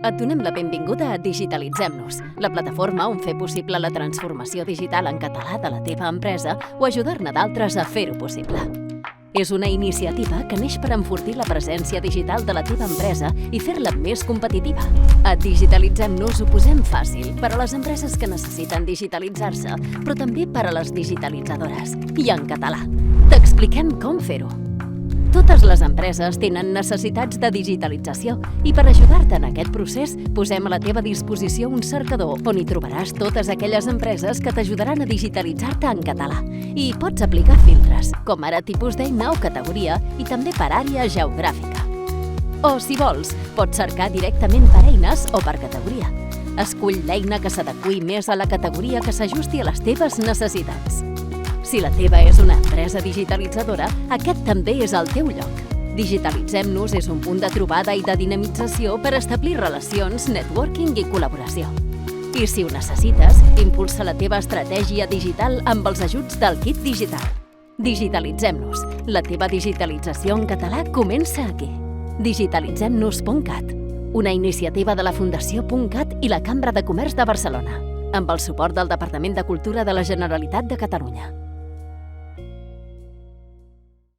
Et donem la benvinguda a Digitalitzem-nos, la plataforma on fer possible la transformació digital en català de la teva empresa o ajudar-ne d'altres a fer-ho possible. És una iniciativa que neix per enfortir la presència digital de la teva empresa i fer-la més competitiva. A Digitalitzem-nos ho posem fàcil per a les empreses que necessiten digitalitzar-se, però també per a les digitalitzadores, i en català. T'expliquem com fer-ho. Totes les empreses tenen necessitats de digitalització i per ajudar-te en aquest procés posem a la teva disposició un cercador on hi trobaràs totes aquelles empreses que t'ajudaran a digitalitzar-te en català. I pots aplicar filtres, com ara tipus d'eina o categoria i també per àrea geogràfica. O, si vols, pots cercar directament per eines o per categoria. Escull l'eina que s'adeqüi més a la categoria que s'ajusti a les teves necessitats. Si la teva és una empresa digitalitzadora, aquest també és el teu lloc. Digitalitzem-nos és un punt de trobada i de dinamització per establir relacions, networking i col·laboració. I si ho necessites, impulsa la teva estratègia digital amb els ajuts del Kit Digital. Digitalitzem-nos. La teva digitalització en català comença aquí. Digitalitzemnos.cat, una iniciativa de la Fundació .cat i la Cambra de Comerç de Barcelona, amb el suport del Departament de Cultura de la Generalitat de Catalunya.